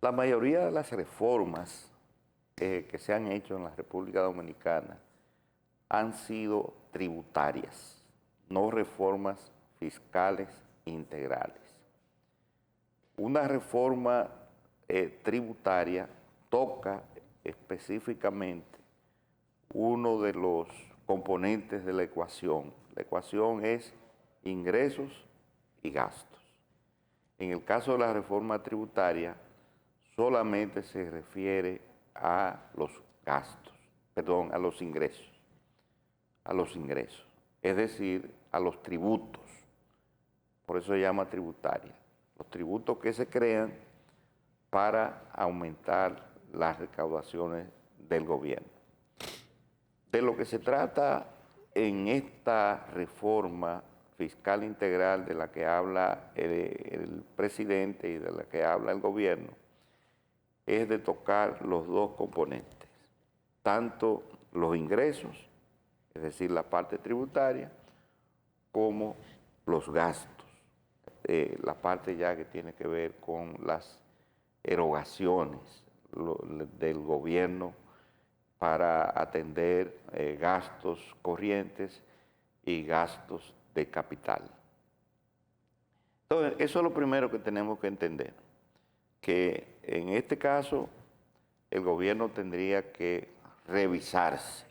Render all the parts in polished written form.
La mayoría de las reformas que se han hecho en la República Dominicana han sido tributarias, no reformas fiscales integrales. Una reforma tributaria toca específicamente uno de los componentes de la ecuación. La ecuación es ingresos y gastos. En el caso de la reforma tributaria, solamente se refiere a los gastos, perdón, a los ingresos, es decir, a los tributos. Por eso se llama tributaria. Los tributos que se crean para aumentar las recaudaciones del gobierno. De lo que se trata en esta reforma fiscal integral de la que habla el presidente y de la que habla el gobierno, es de tocar los dos componentes, tanto los ingresos, es decir, la parte tributaria, como los gastos, la parte ya que tiene que ver con las erogaciones del gobierno para atender gastos corrientes y gastos de capital. Entonces, eso es lo primero que tenemos que entender, que en este caso el gobierno tendría que revisarse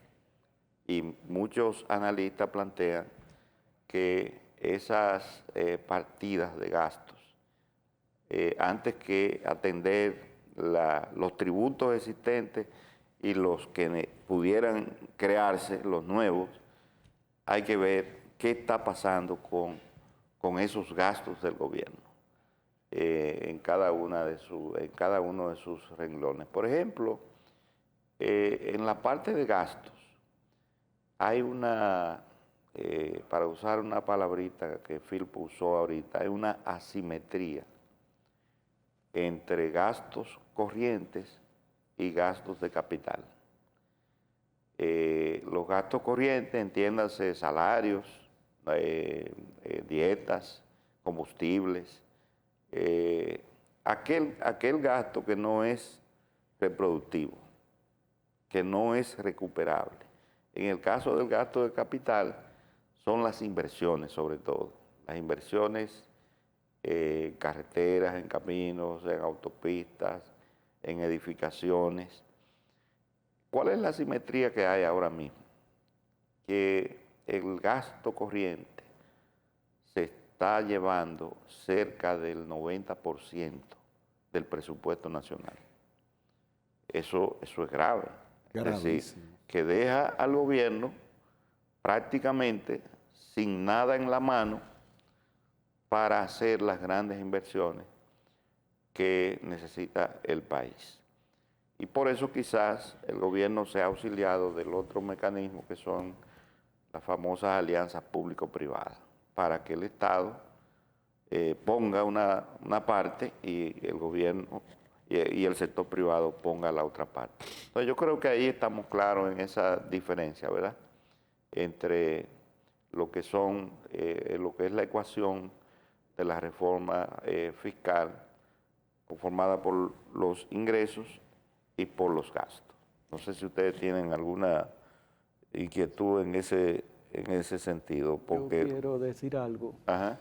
y muchos analistas plantean que esas partidas de gastos, antes que atender los tributos existentes y los que pudieran crearse, los nuevos, hay que ver qué está pasando con esos gastos del gobierno en cada uno de sus renglones. Por ejemplo, en la parte de gastos hay para usar una palabrita que Philpo usó ahorita, hay una asimetría entre gastos corrientes y gastos de capital. Los gastos corrientes, entiéndase, salarios, dietas, combustibles, aquel gasto que no es reproductivo, que no es recuperable. En el caso del gasto de capital, son las inversiones sobre todo, las inversiones en carreteras, en caminos, en autopistas, en edificaciones. ¿Cuál es la asimetría que hay ahora mismo? Que el gasto corriente se está llevando cerca del 90% del presupuesto nacional. Eso es grave. Gravísimo. Es decir, que deja al gobierno prácticamente sin nada en la mano para hacer las grandes inversiones que necesita el país. Y por eso quizás el gobierno se ha auxiliado del otro mecanismo que son las famosas alianzas público-privadas, para que el Estado ponga una parte y el gobierno y el sector privado ponga la otra parte. Entonces yo creo que ahí estamos claros en esa diferencia, ¿verdad? Entre lo que es la ecuación de la reforma fiscal conformada por los ingresos y por los gastos. No sé si ustedes tienen alguna inquietud en ese sentido. Porque... Yo quiero decir algo. Ajá.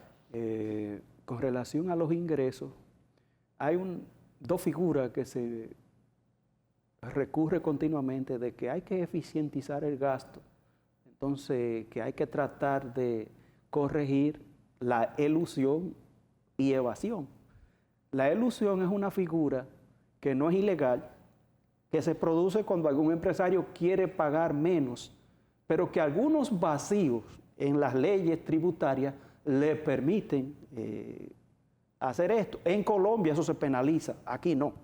Con relación a los ingresos, hay dos figuras que se recurre continuamente de que hay que eficientizar el gasto. Entonces, que hay que tratar de corregir la elusión y evasión. La elusión es una figura que no es ilegal, que se produce cuando algún empresario quiere pagar menos, pero que algunos vacíos en las leyes tributarias le permiten hacer esto. En Colombia eso se penaliza, aquí no.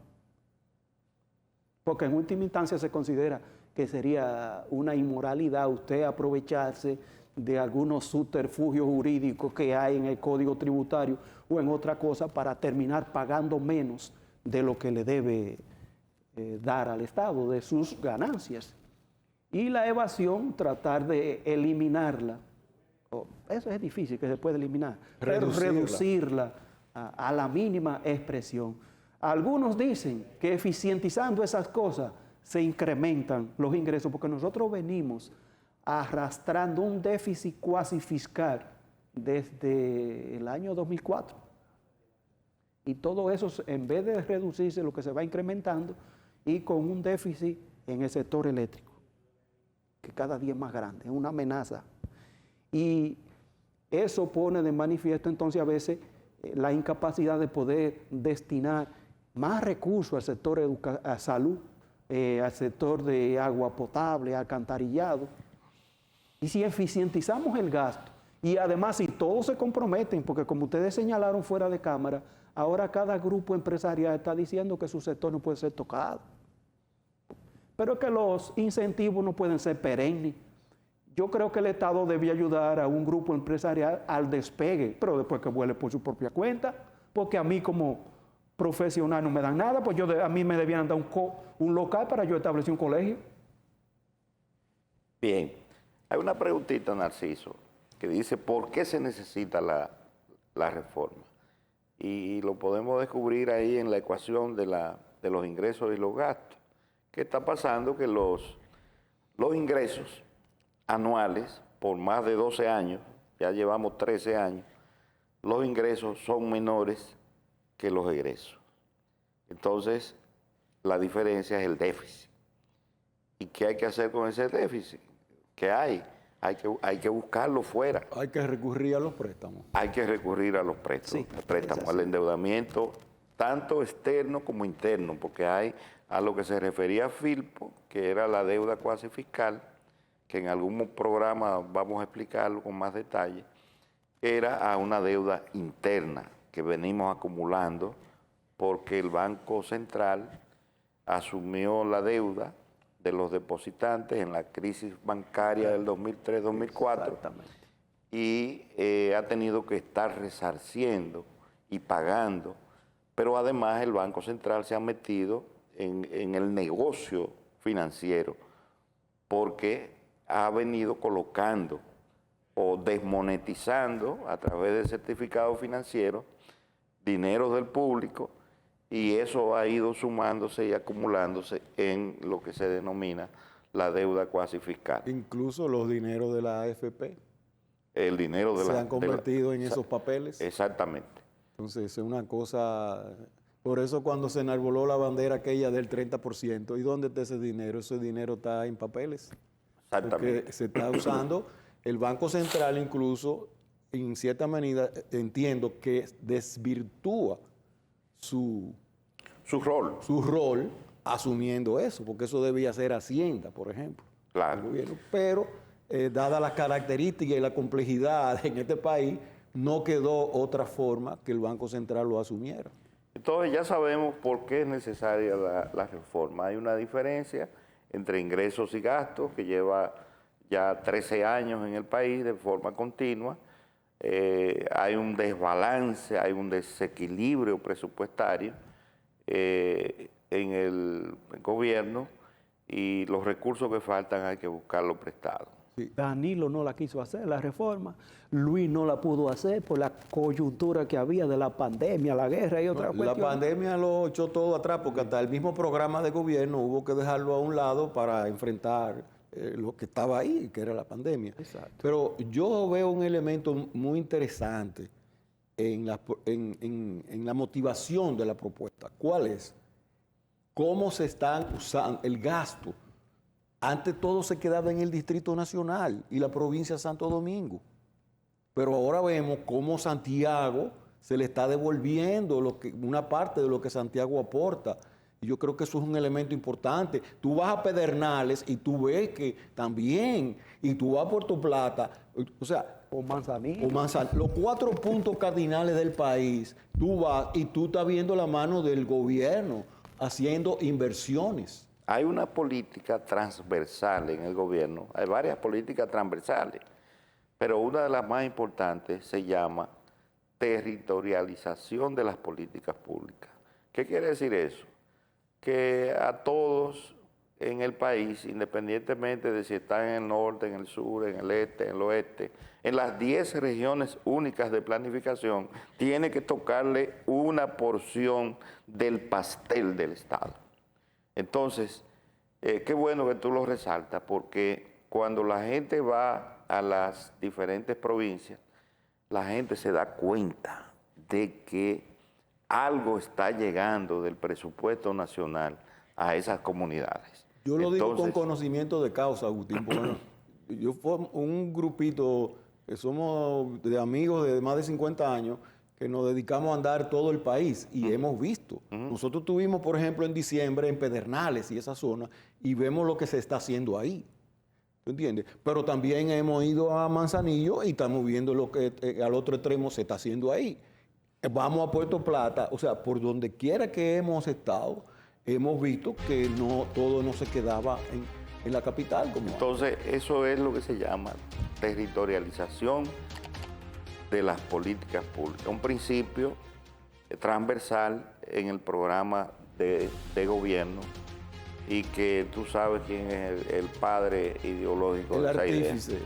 Porque en última instancia se considera que sería una inmoralidad usted aprovecharse de algunos subterfugios jurídicos que hay en el Código Tributario o en otra cosa para terminar pagando menos de lo que le debe dar al Estado, de sus ganancias. Y la evasión, tratar de eliminarla. Eso es difícil que se pueda eliminar, pero reducirla a la mínima expresión. Algunos dicen que eficientizando esas cosas se incrementan los ingresos, porque nosotros venimos arrastrando un déficit cuasi fiscal desde el año 2004. Y todo eso, en vez de reducirse, lo que se va incrementando, y con un déficit en el sector eléctrico, que cada día es más grande, es una amenaza. Y eso pone de manifiesto entonces a veces la incapacidad de poder destinar más recursos al sector a salud, al sector de agua potable, alcantarillado. Y si eficientizamos el gasto, y además si todos se comprometen, porque como ustedes señalaron fuera de cámara, ahora cada grupo empresarial está diciendo que su sector no puede ser tocado. Pero es que los incentivos no pueden ser perennes. Yo creo que el Estado debe ayudar a un grupo empresarial al despegue, pero después que vuele por su propia cuenta, porque a mí como profesional no me dan nada, pues a mí me debían dar un local para yo establecer un colegio. Bien, hay una preguntita, Narciso, que dice, ¿por qué se necesita la reforma? Y lo podemos descubrir ahí en la ecuación de los ingresos y los gastos. ¿Qué está pasando? Que los ingresos anuales, por más de 12 años, ya llevamos 13 años, los ingresos son menores que los egresos. Entonces, la diferencia es el déficit. ¿Y qué hay que hacer con ese déficit? ¿Qué hay? Hay que buscarlo fuera. Hay que recurrir a los préstamos. Hay que recurrir a los préstamos, al endeudamiento, tanto externo como interno, porque hay a lo que se refería Filpo, que era la deuda cuasi fiscal, que en algún programa vamos a explicarlo con más detalle, era a una deuda interna que venimos acumulando porque el Banco Central asumió la deuda de los depositantes en la crisis bancaria del 2003-2004 y ha tenido que estar resarciendo y pagando, pero además el Banco Central se ha metido en el negocio financiero porque ha venido colocando o desmonetizando a través de certificados financieros dinero del público, y eso ha ido sumándose y acumulándose en lo que se denomina la deuda cuasi fiscal. Incluso los dineros de la AFP El dinero de se han convertido en esos papeles. Exactamente. Entonces es una cosa. Por eso cuando se enarboló la bandera aquella del 30%, ¿y dónde está ese dinero? Ese dinero está en papeles. Exactamente. Porque se está usando. El Banco Central incluso, en cierta medida, entiendo que desvirtúa su rol asumiendo eso, porque eso debía ser Hacienda, por ejemplo. Claro. Pero, dada la característica y la complejidad en este país, no quedó otra forma que el Banco Central lo asumiera. Entonces ya sabemos por qué es necesaria la reforma. Hay una diferencia entre ingresos y gastos que lleva ya 13 años en el país de forma continua. Hay un desbalance, hay un desequilibrio presupuestario en el gobierno, y los recursos que faltan hay que buscarlos prestados. Sí. Danilo no la quiso hacer, la reforma. Luis no la pudo hacer por la coyuntura que había de la pandemia, la guerra y otra cuestión. La pandemia lo echó todo atrás, porque hasta el mismo programa de gobierno hubo que dejarlo a un lado para enfrentar lo que estaba ahí, que era la pandemia. Exacto. Pero yo veo un elemento muy interesante en la motivación de la propuesta. ¿Cuál es? ¿Cómo se están usando el gasto? Antes todo se quedaba en el Distrito Nacional y la provincia de Santo Domingo. Pero ahora vemos cómo Santiago se le está devolviendo una parte de lo que Santiago aporta. Y yo creo que eso es un elemento importante. Tú vas a Pedernales y tú ves que también, y tú vas a Puerto Plata, o sea, O Manzanillo. los 4 puntos cardinales del país, tú vas y tú estás viendo la mano del gobierno haciendo inversiones. Hay una política transversal en el gobierno, hay varias políticas transversales, pero una de las más importantes se llama territorialización de las políticas públicas. ¿Qué quiere decir eso? Que a todos en el país, independientemente de si están en el norte, en el sur, en el este, en el oeste, en las 10 regiones únicas de planificación, tiene que tocarle una porción del pastel del Estado. Entonces, qué bueno que tú lo resaltas, porque cuando la gente va a las diferentes provincias, la gente se da cuenta de que algo está llegando del presupuesto nacional a esas comunidades. Yo lo digo con conocimiento de causa, Agustín, porque yo formo un grupito que somos de amigos de más de 50 años que nos dedicamos a andar todo el país y hemos visto. Nosotros estuvimos, por ejemplo, en diciembre en Pedernales y esa zona y vemos lo que se está haciendo ahí. ¿Tú entiendes? Pero también hemos ido a Manzanillo y estamos viendo lo que al otro extremo se está haciendo ahí. Vamos a Puerto Plata, o sea, por donde quiera que hemos estado, hemos visto que no todo no se quedaba en la capital. Entonces, eso es lo que se llama territorialización de las políticas públicas. Un principio transversal en el programa de gobierno, y que tú sabes quién es el padre ideológico de esa idea. El artífice.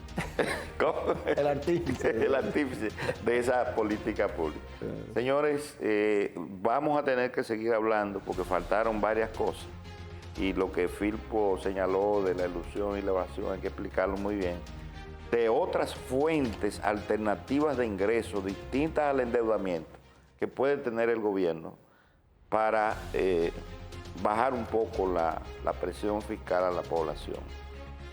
¿Cómo? El artífice. El artífice de esa política pública. Señores, vamos a tener que seguir hablando porque faltaron varias cosas. Y lo que Firpo señaló de la ilusión y la evasión hay que explicarlo muy bien. De otras fuentes alternativas de ingresos distintas al endeudamiento que puede tener el gobierno para bajar un poco la presión fiscal a la población.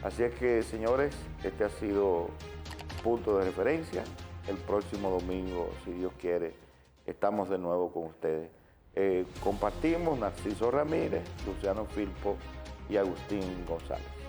Así es que, señores, este ha sido Punto de Referencia. El próximo domingo, si Dios quiere, estamos de nuevo con ustedes. Compartimos Narciso Ramírez, Luciano Firpo y Agustín González.